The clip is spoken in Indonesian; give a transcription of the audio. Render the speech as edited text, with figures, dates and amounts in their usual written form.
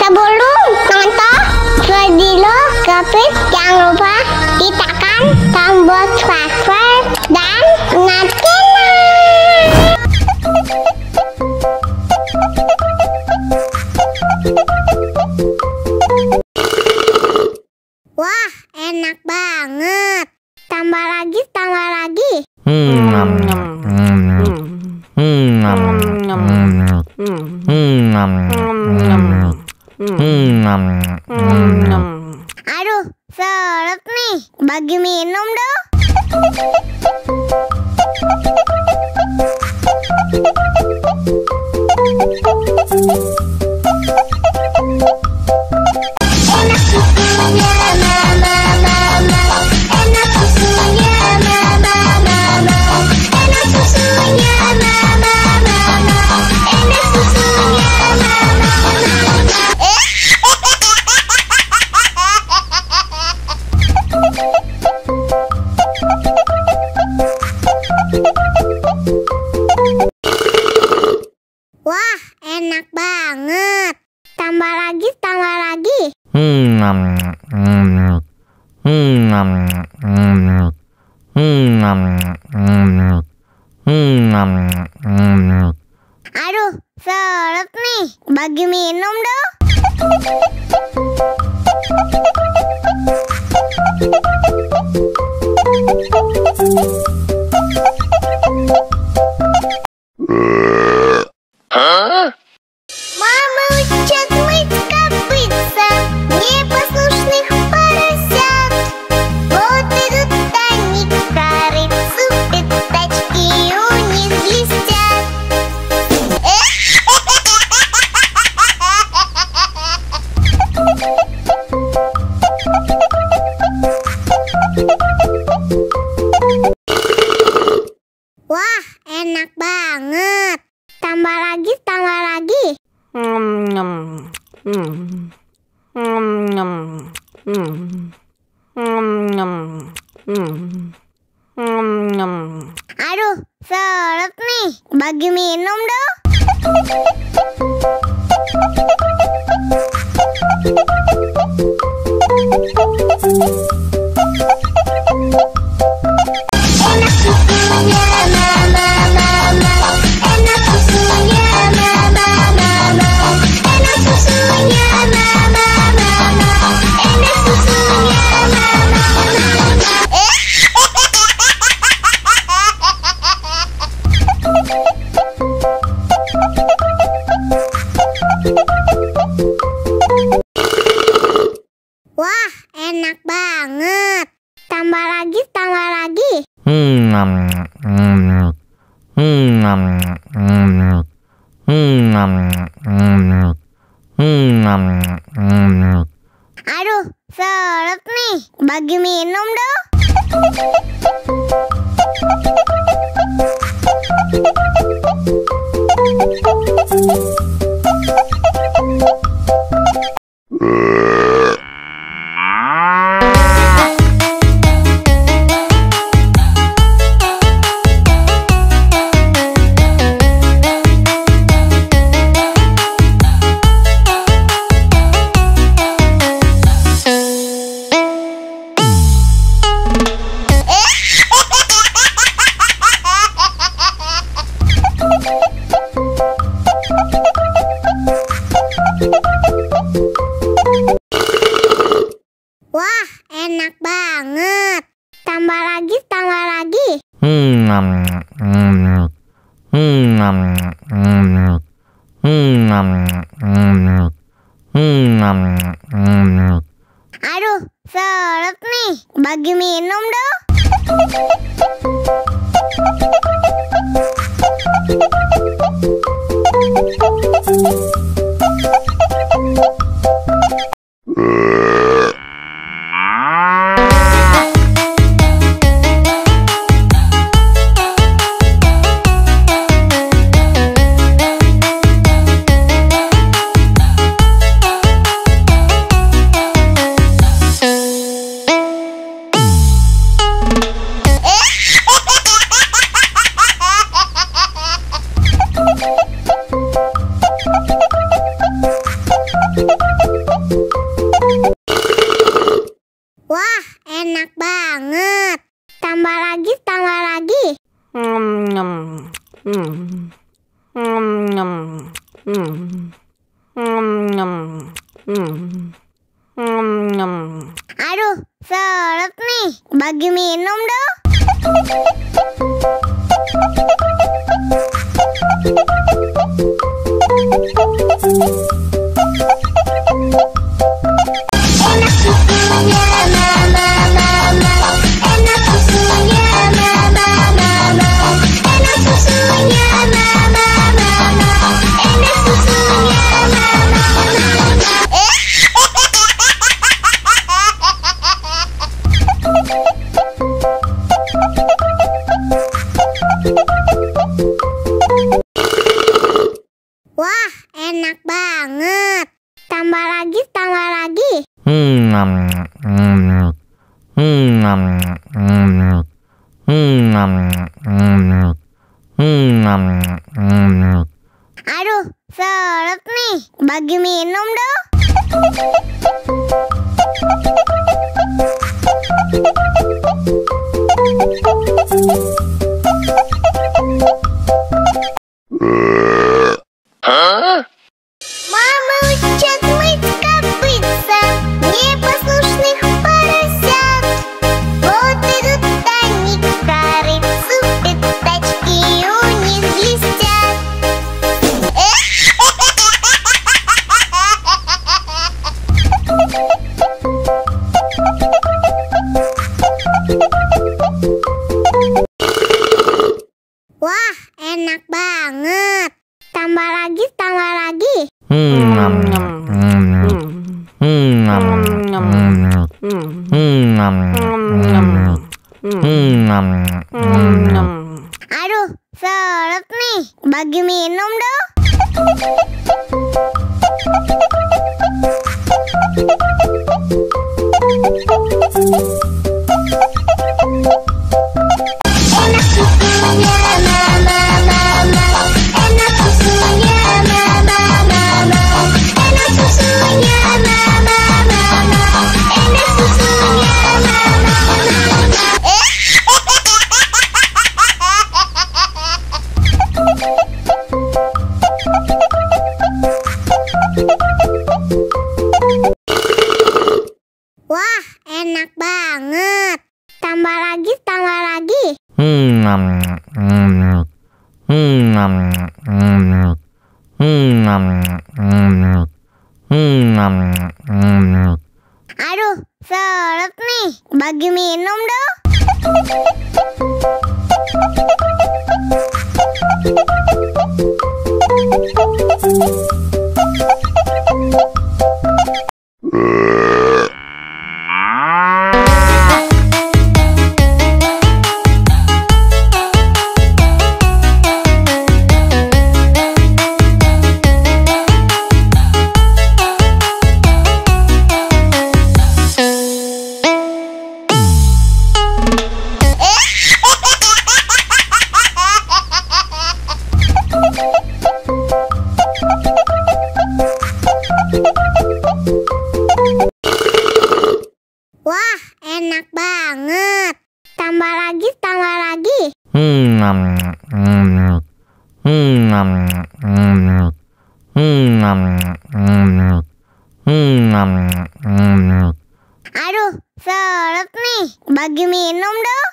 Sebelum nonton video Gapit, jangan lupa tekan tombol subscribe dan nyalakan. Wah, enak banget. Tambah lagi, tambah lagi. Aduh, seret nih. Bagi minum dong. Enak susunya mama, enak susunya mama, enak susunya mama, enak susunya mama. Wah, enak banget. Tambah lagi, tambah lagi. Aduh, seret nih. Bagi minum dong. Мама учат мыть копытца, непослушных поросят. Вот идут они к корыцу, пятачки у них блестят. Wah, enak banget. Tambah lagi, tambah lagi. Aduh, seret nih. Bagi minum dong. Enak susunya mama, enak susunya mama, enak susunya mama, enak susunya mama. Wah, enak banget. Tambah lagi, tambah lagi. Aduh, seret nih. Bagi minum dong. Wah, enak banget. Tambah lagi, tambah lagi. Aduh, seret nih. Bagi minum dong. Aduh, seret nih. Bagi minum dong. Enak susunya mama, enak susunya mama, enak susunya mama, enak susunya Wah, enak banget. Tambah lagi, tambah lagi. Aduh, seret nih. Bagi minum dong. Мама учат мыть копытца, непослушных поросят. Вот идут они к корыцу, пятачки у них блестят. Wah, enak banget. Tambah lagi, tambah lagi. Aduh, seret nih. Bagi minum dong. Enak susunya mama, enak susunya mama, enak susunya mama, enak susunya mama. Wah, enak banget. Tambah lagi, tambah lagi. Aduh, seret nih. Bagi minum dong. Wah, enak banget. Tambah lagi, tambah lagi. Aduh, seret nih. Bagi minum dong.